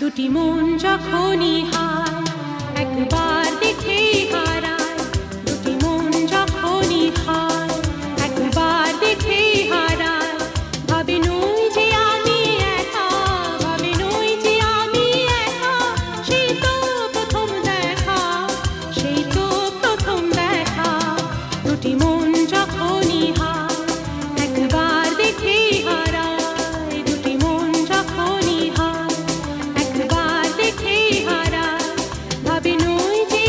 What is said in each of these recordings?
দুটি মন যখনই হায় একবার দেখেই হারায়, দুটি মন যখনই হায় একবার দেখেই হারায়। ভাবে নই যে আমি একা, ভাবে নই যে আমি একা, সেই তো প্রথম দেখা, সেই তো প্রথম দেখা। দুটি মন যখনই হায় একবার দেখেই হারায়, দুটি মন যখনই হায় একবার দেখেই হারায়। ভাবে নই যে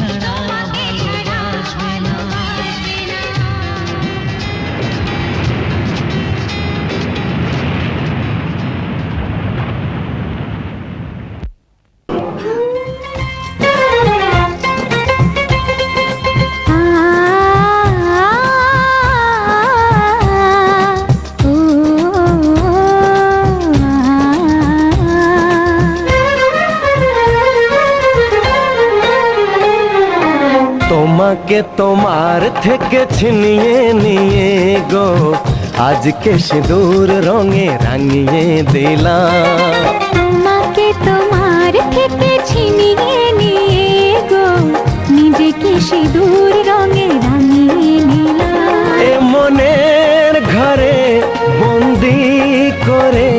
ছাড়া ভালোবাসবে না। তোমাকে তোমার থেকে ছিনিয়ে নিয়ে গো আজকে সিঁদুর রঙে রাঙিয়ে দিলাম। তোমাকে তোমার থেকে ছিনিয়ে নিয়ে গো নিজেকে সিঁদুর রঙে রাঙিয়ে নিলাম। এ মনের ঘরে বন্দি করে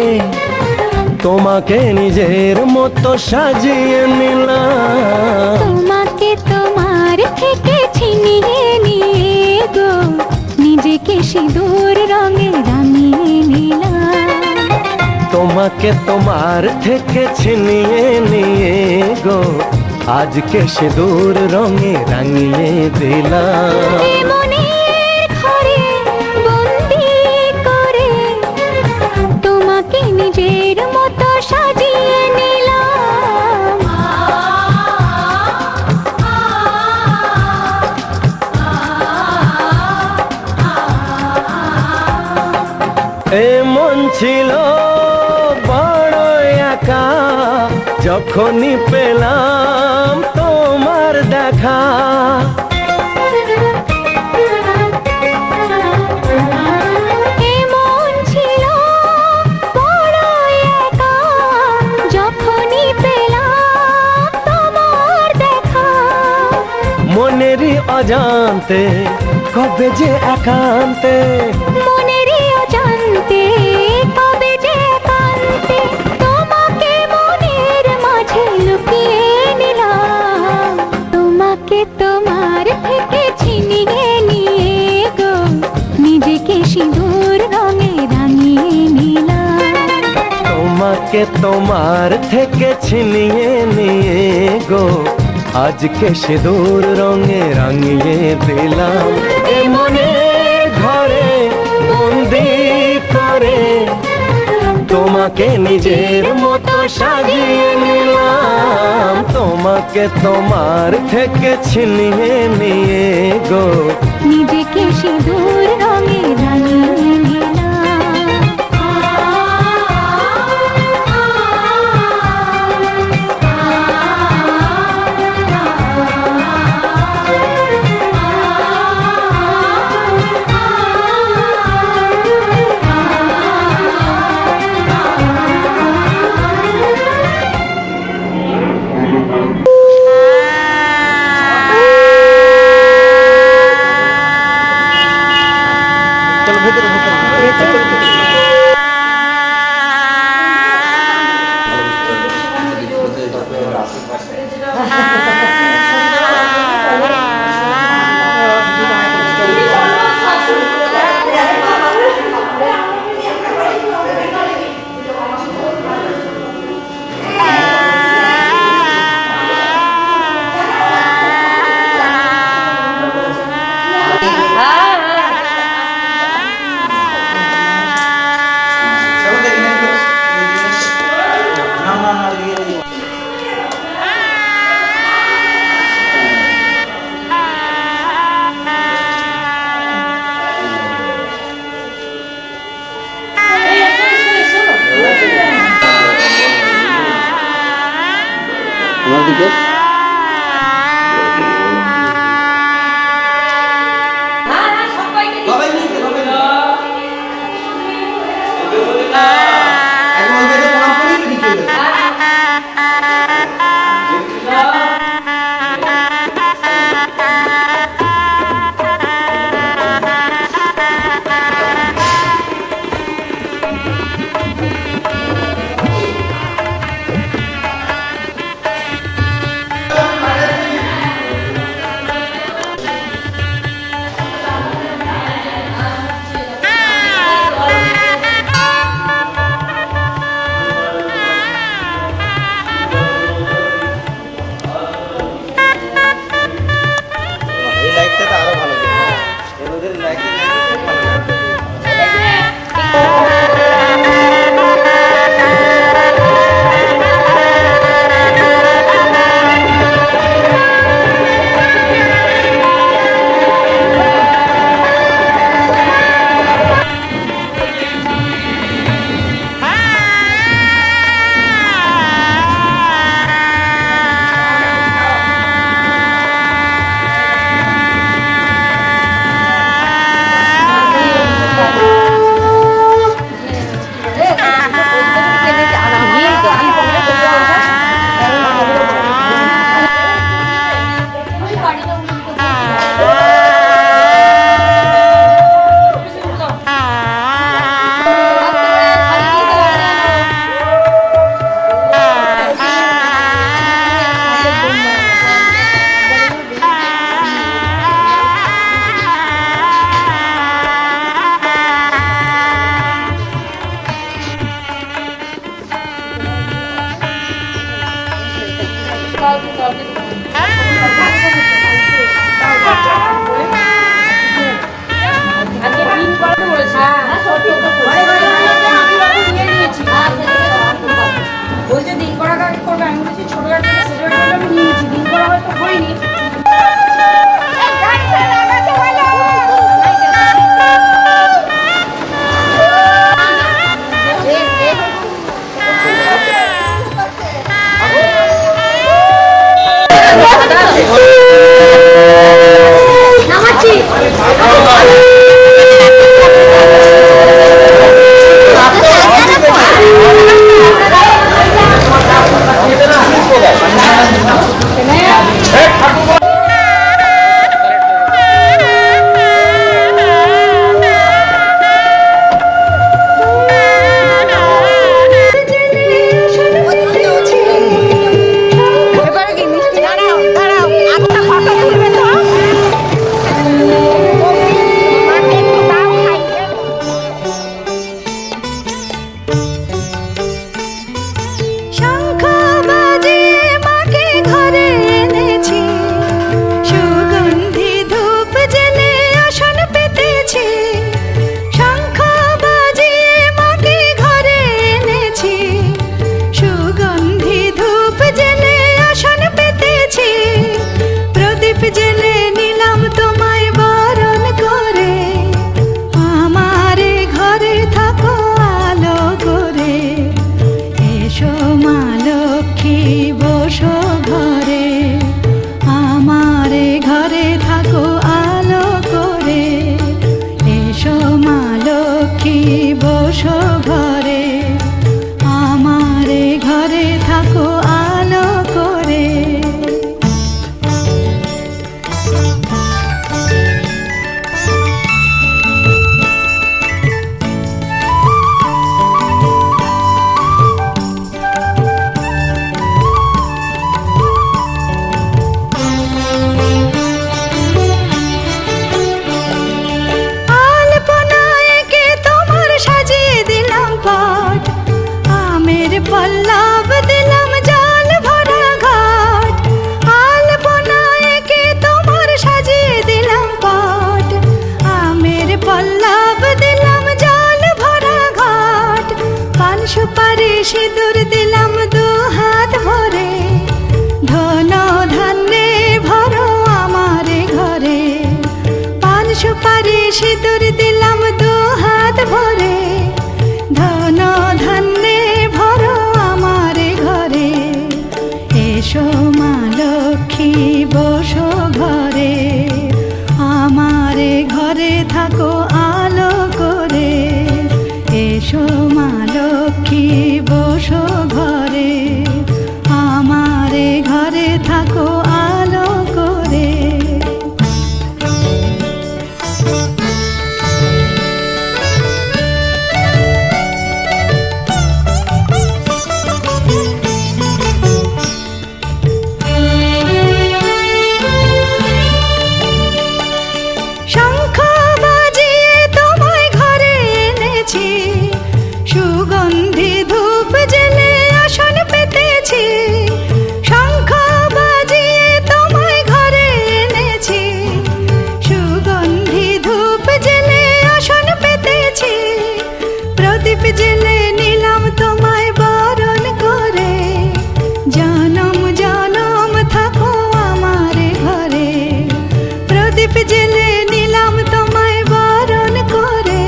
তোমাকে নিজের মতো সাজিয়ে নিলাম। তোমাকে তোমার থেকে ছিনিয়ে নিয়ে গো নিজেকে সিঁদুর রঙে রাঙিয়ে নিলাম। তোমাকে তোমার থেকে ছিনিয়ে নিয়ে গো আজকে সিঁদুর রঙে রাঙিয়ে দিলাম। এ মনের ঘরে বন্দি করে তোমাকে নিজের মতো সাজিয়ে নিলাম। এ মন ছিল বড় একা যখনই পেলাম তোমার দেখা। এমন ছিল বড় একা যখনই পেলাম তোমার দেখা। মনেরই অজান্তে কবে যে একান্তে মনেরই অজান্তে কবে যে একান্তে তোমাকে মনের মাঝে লুকিয়ে নিলাম। তোমাকে তোমার থেকে ছিনিয়ে নিয়ে গো নিজেকে সিঁদুর রঙে রাঙিয়ে নিলাম। তোমাকে তোমার থেকে ছিনিয়ে নিয়ে গো আজকে সিঁদুর রঙে রাঙিয়ে দিলাম। এ মনের ঘরে বন্দি করে তোমাকে নিজের মতো সাজিয়ে নিলাম। তোমাকে তোমার থেকে ছিনিয়ে নিয়ে গো নিজেকে সিঁদুর রঙে রাঙিয়ে নিলাম। সিঁদুর দিলাম দু হাত ভরে, ধন ধান্যে ভরো আমার ঘরে। এসো মা লক্ষ্মী বসো ঘরে, আমার ঘরে থাকো আলো করে। এসো মা লক্ষ্মী বসো ঘরে, আমার ঘরে থাকো আলো করে। শঙ্খ বাজিয়ে তোমায় ঘরে এনেছি, সুগন্ধি ধূপ জেলে আসন পেতেছি। শঙ্খ বাজিয়ে তোমায় ঘরে এনেছি, সুগন্ধি ধূপ জেলে আসন পেতেছি। প্রদীপ জেলে নিলাম তোমায় বরণ করে, জনম জনম থাকো আমার ঘরে। প্রদীপ জেলে নিলাম তোমায় বরণ করে,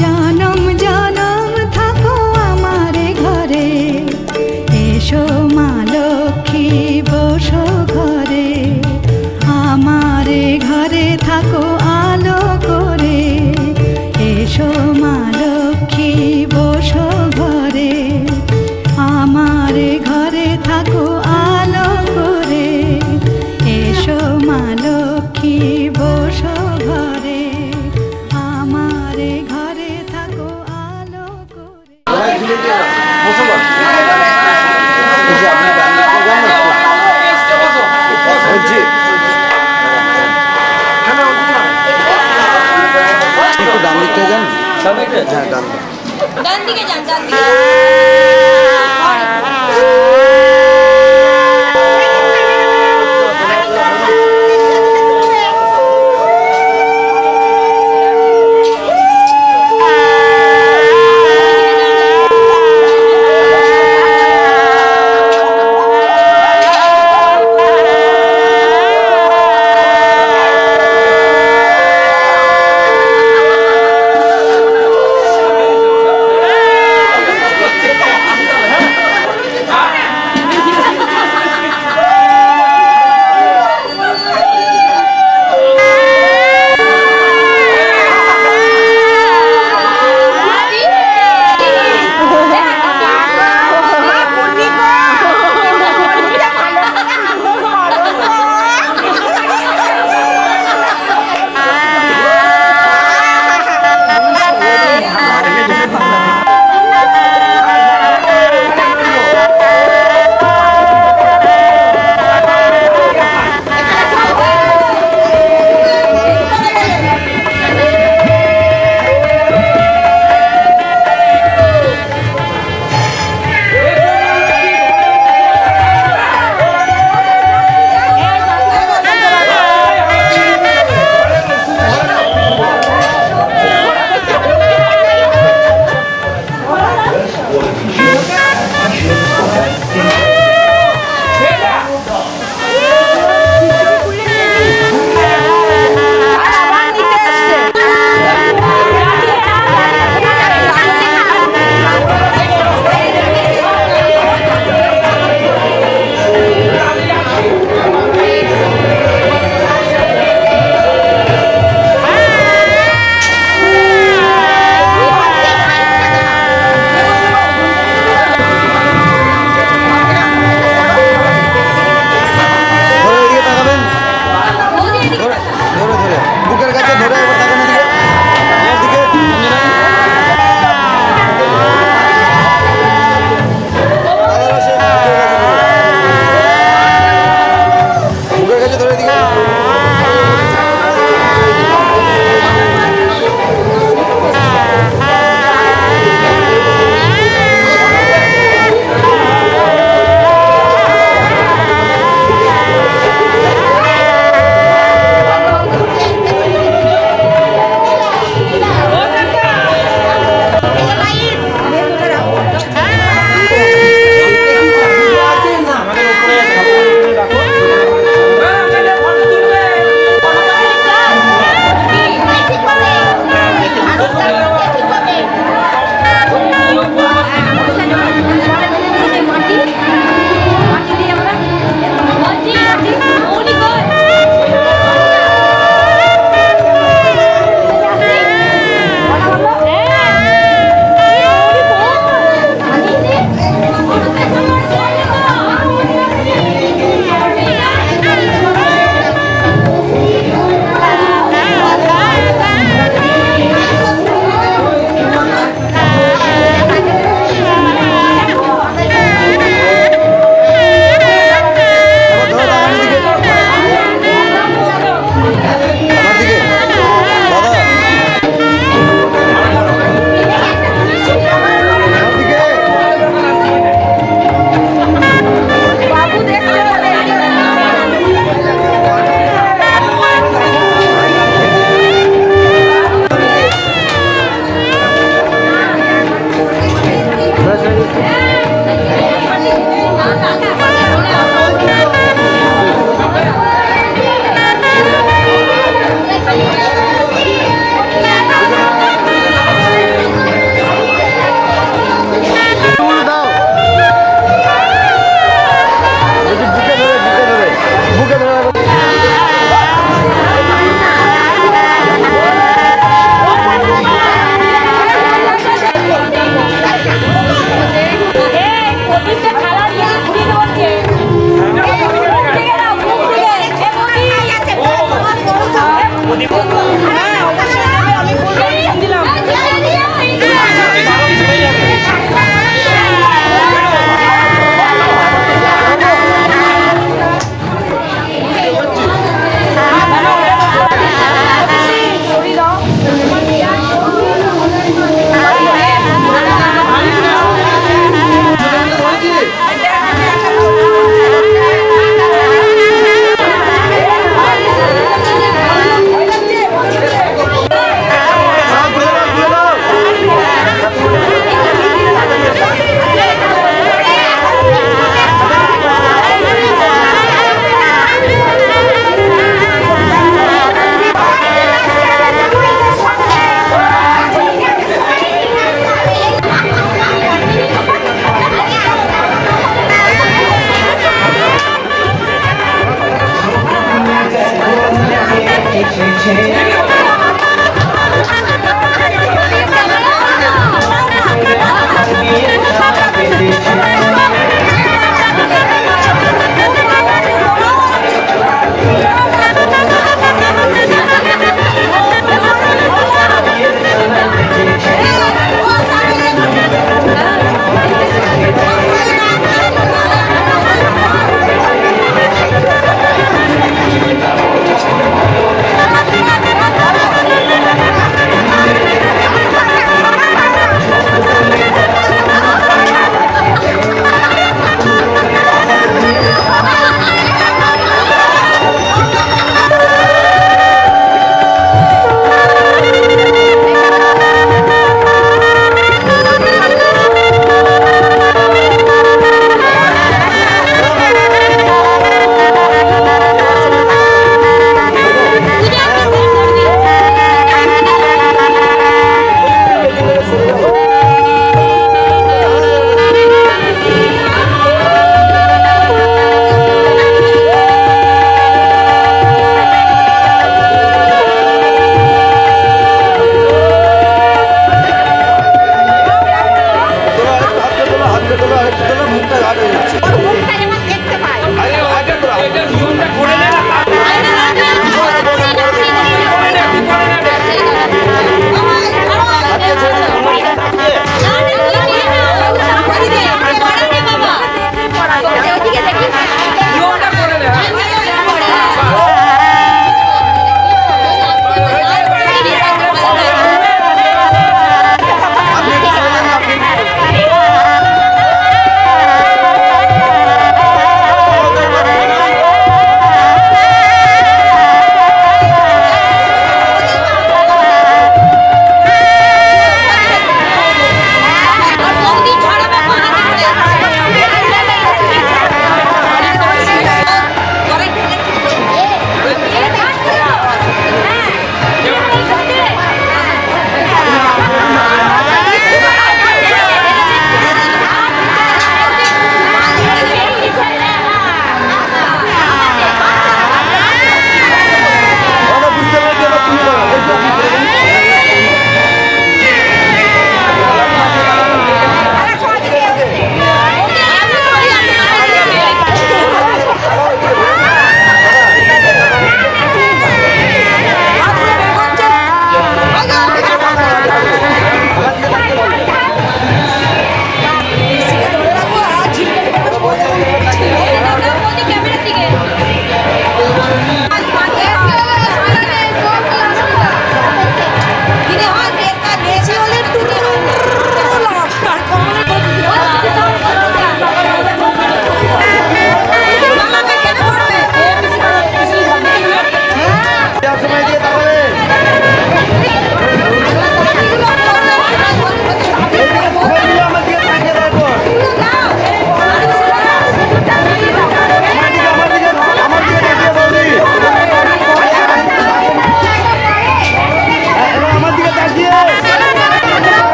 জনম জনম থাকো আমার ঘরে। এসো মা লক্ষ্মী বসো ঘরে, আমার ঘরে থাকো আলো করে। এসো মা লক্ষ্মী বসো ঘরে, আমার ঘরে থাকো আলো করে। এসো মা লক্ষ্মী বসো ঘরে, আমার ঘরে থাকো আলো করে। ডান দিকটা যান, হ্যাঁ ডান দিক। ডান দিকে যান, ডান দিকে। বেঁধেছে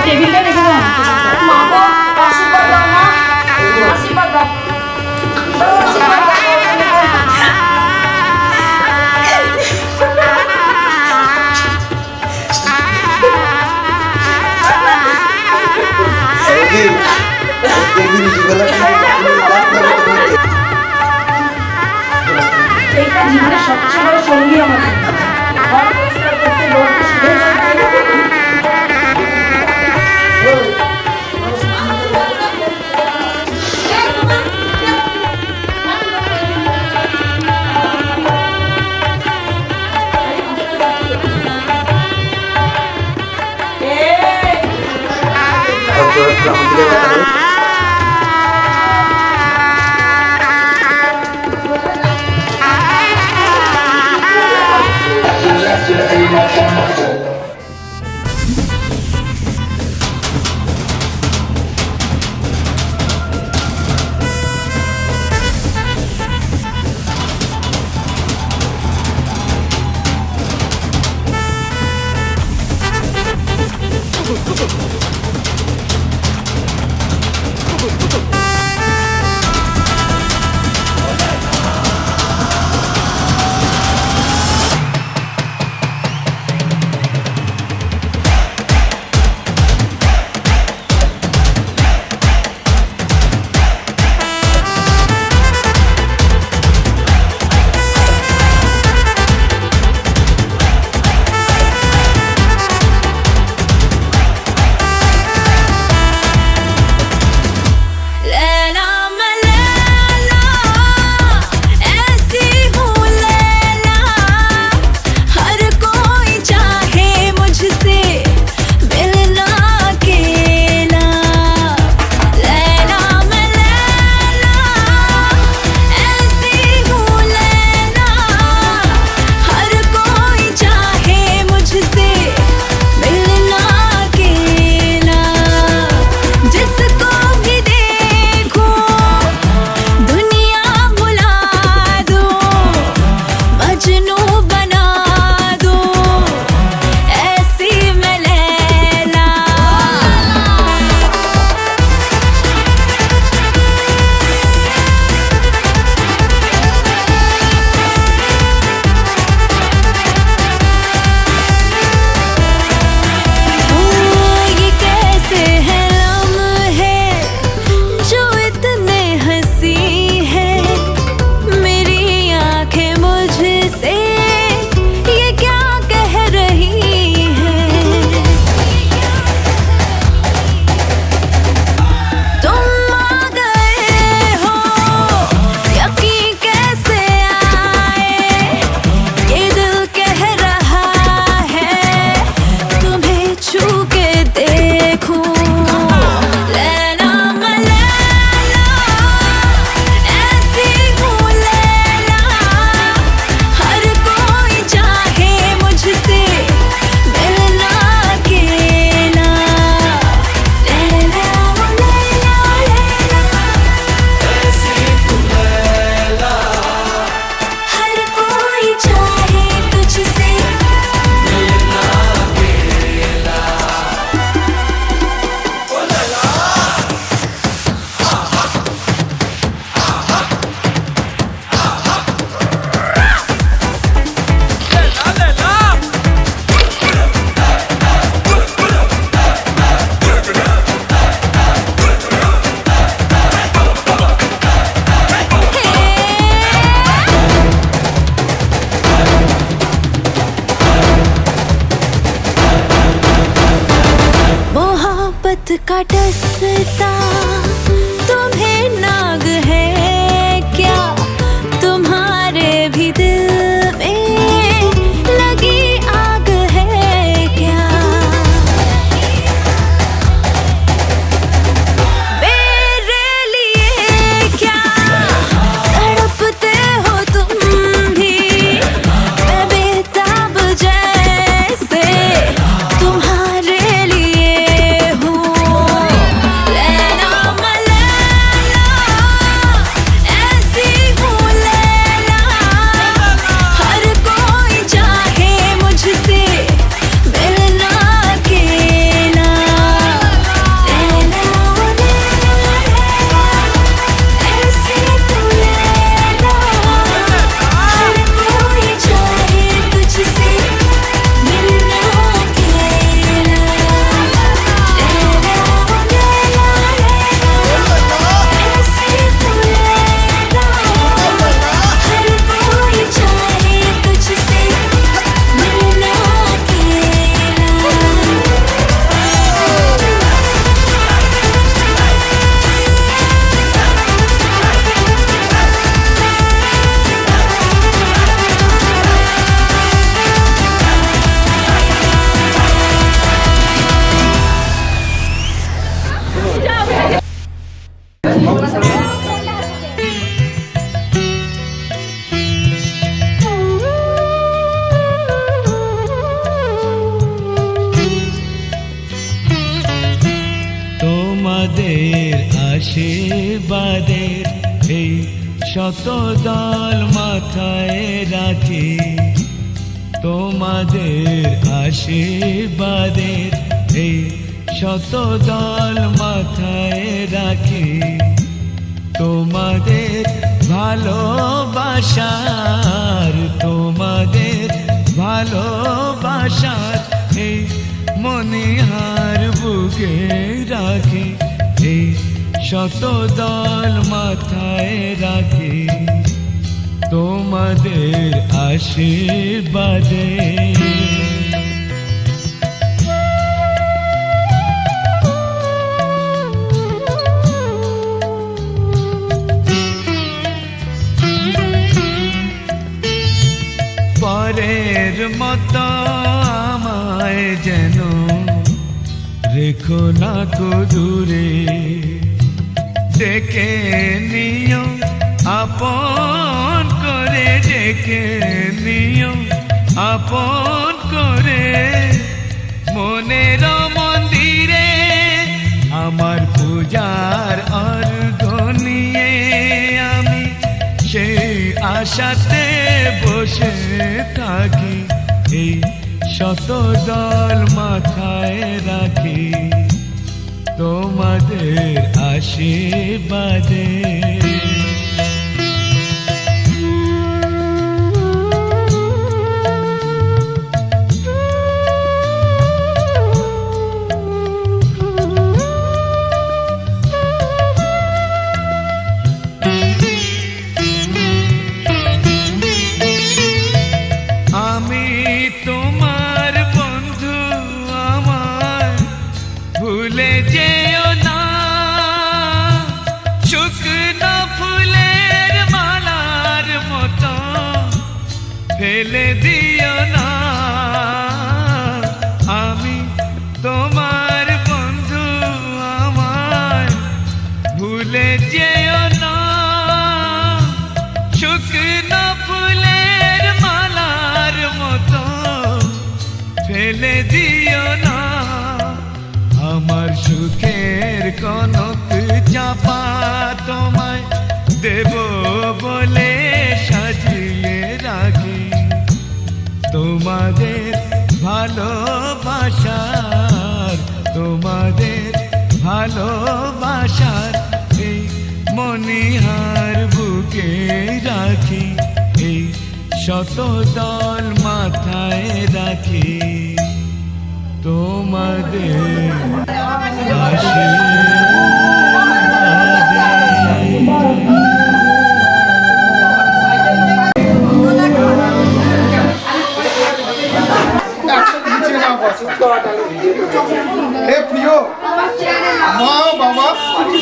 টেবিলটা রেখে দাও মা গো, আশীর্বাদ দাও মা, আশীর্বাদ দাও, আশীর্বাদ দাও। এইটা জীবনের সবচেয়ে বড় সঙ্গী আমাদের। ঘর পরিষ্কার করতে বড় শুভেচ্ছা তাই না? का डसता तुम्हें नाग है क्या, तुम्हारे भी दिल में लगी आग है क्या। मेरे लिए क्या तड़पते हो तुम भी, मैं बेताब जैसे तुम्हारे लिए हूँ। लैला मलैला ऐसी हूँ लैला, हर कोई चाहे मुझसे मिलना अकेला। लैला ऐसी तू लैला, हर कोई चाहे तुझसे मिलना अकेला। ऐसी तू लैला, हर कोई चाहे तुझसे मिलना তোমাদের আশীর্বাদের এই শত দল মাথায় রাখি, তোমাদের আশীর্বাদের এই শত দল মাথায় রাখি। তোমাদের ভালোবাসার, তোমাদের ভালোবাসার এই মনিহার বুকে রাখি, এই শত দল মাথায় রাখি। তোমাদের আশীর্বাদে পরের মতো আমায় যেন রেখো না কো দূরে, ডেকে নিও আপন করে, ডেকে নিও আপন করে। মনের মন্দিরে আমার পূজার অর্ঘ নিয়ে আমি সেই আশাতে বসে থাকি, এই শত দল মাথায় রাখি। তোমাদের আশীর্বাদে আমি তোমার বন্ধু, আমার ভুলে যেও না। শুকনো ফুলের মালার মতো ফেলে দিও না। আমি তোমার বন্ধু, আমার ভুলে যেও না। শুকনো ফুলের মালার মতো ফেলে দিও না। আমার সুখের কনক চাপা তোমায় দেব বলে সাজিয়ে রাখি। তোমাদের ভালোবাসার, তোমাদের ভালোবাসার এই মনিহার বুকে রাখি, এই শত দল মাথায় রাখি। তোমাদের হে প্রিয় মা বাবা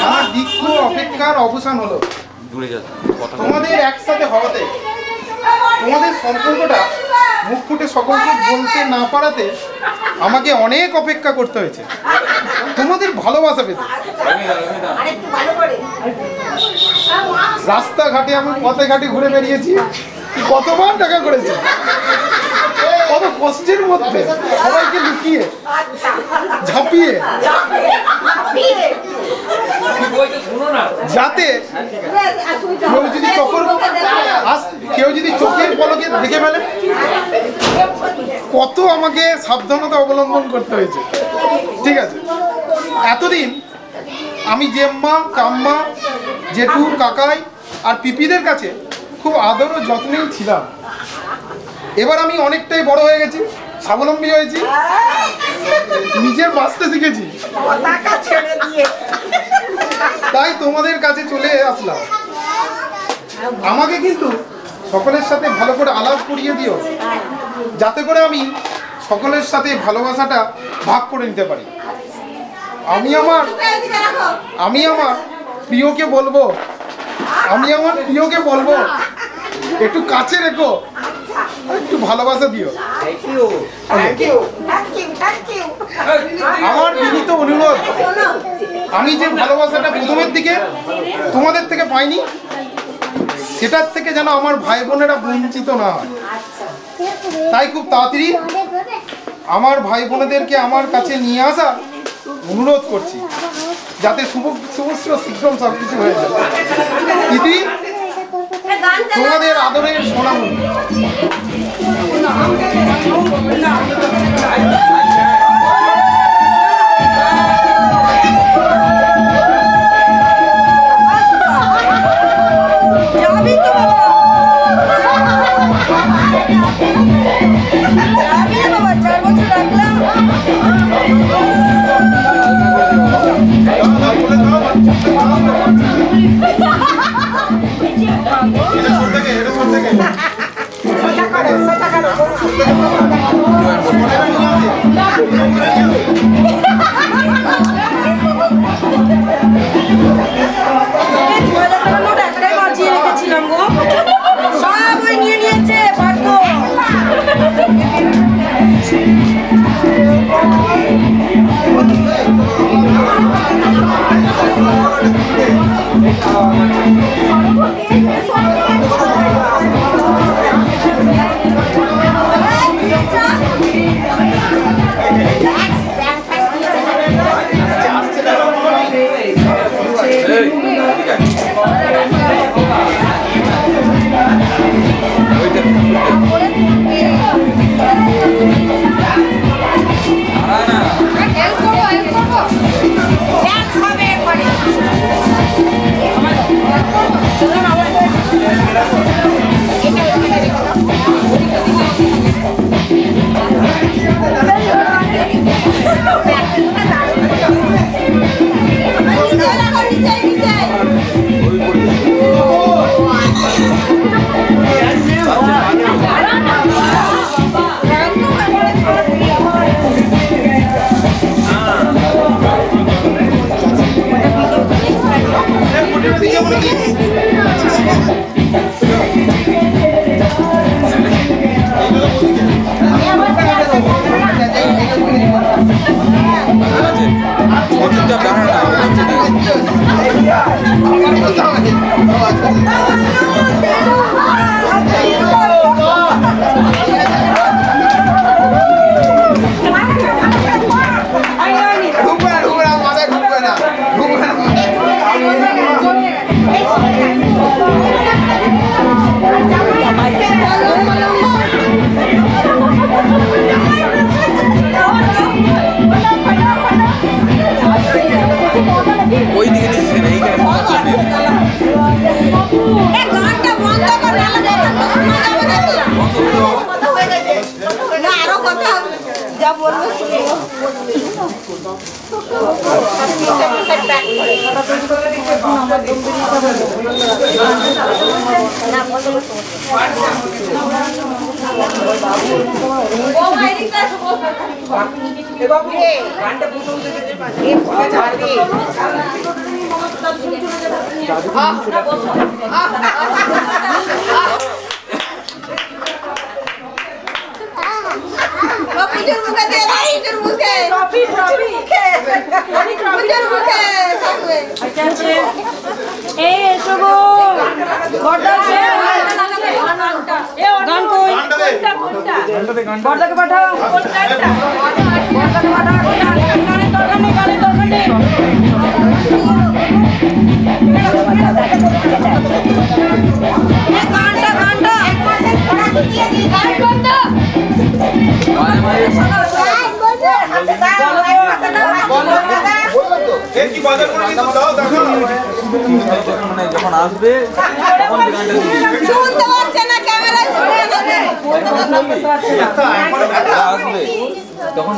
আমার দীর্ঘ অপেক্ষার অবসান হলো তোমাদের একসাথে হওয়াতে। তোমাদের সম্পর্কটা মুখ ফুটে সকলকে বলতে না পারাতে আমাকে অনেক অপেক্ষা করতে হয়েছে তোমাদের ভালোবাসা পেতে। রাস্তাঘাটে আমি পথে ঘাটে ঘুরে বেরিয়েছি, কতবার দেখা করেছি, কত কষ্টের মধ্যে সবাইকে লুকিয়ে ঝাঁপিয়ে, যাতে কেউ যদি চোখের পলকে দেখে ফেলে। কত আমাকে সাবধানতা অবলম্বন করতে হয়েছে, ঠিক আছে। এতদিন আমি জেম্মা, কাম্মা, জেঠু, কাকাই আর পিপিদের কাছে খুব আদর ও যত্নেই ছিলাম। এবার আমি অনেকটাই বড় হয়ে গেছি, স্বাবলম্বী হয়েছি, নিজের বাঁচতে শিখেছি, তাই তোমাদের কাছে চলে আসলাম। আমাকে কিন্তু সকলের সাথে ভালো করে আলাপ করিয়ে দিও, যাতে করে আমি সকলের সাথে ভালোবাসাটা ভাগ করে নিতে পারি। আমি আমার প্রিয়কে বলবো, একটু কাছে রেখো, একটু ভালোবাসা দিও। আমার বিনীত অনুরোধ, আমি যে ভালোবাসাটা প্রথমের দিকে তোমাদের থেকে পাইনি, সেটার থেকে যেন আমার ভাই বোনেরা বঞ্চিত না হয়। তাই খুব তাড়াতাড়ি আমার ভাই বোনেদেরকে আমার কাছে নিয়ে আসা অনুরোধ করছি, যাতে সমস্ত শীঘ্র সব কিছু হয়ে যায়। ইতি তোমাদের আদরের সোনামণি। এই এসো গো বড়দা গান কই বড়দাকে পাঠাও বড়দাকে পাঠাও গানের দরকার নেই গানের দরকার নেই গানটা যখন আসবে তখন শুনতে পাচ্ছে না ক্যামেরায় আসবে তখন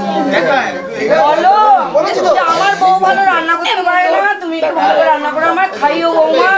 বলো যে আমার বউ ভালো রান্না করতে পারে না তুমি একটু ভালো রান্না করে আমার খাইও বৌমা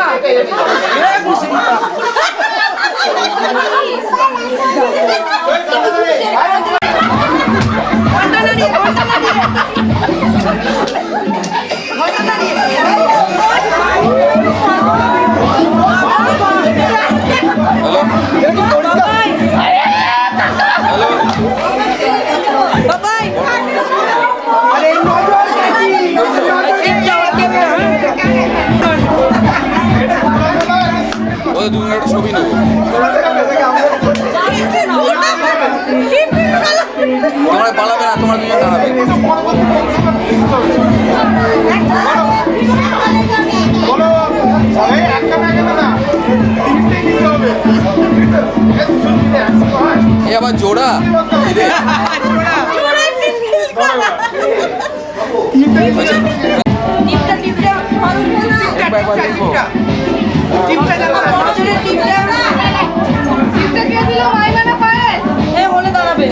ওদের দুজন একটা ছবি নেবো তোমরা পালাবে না তোমরা দুজন দাঁড়াবে এ আবার জোড়া হলে দাঁড়াবে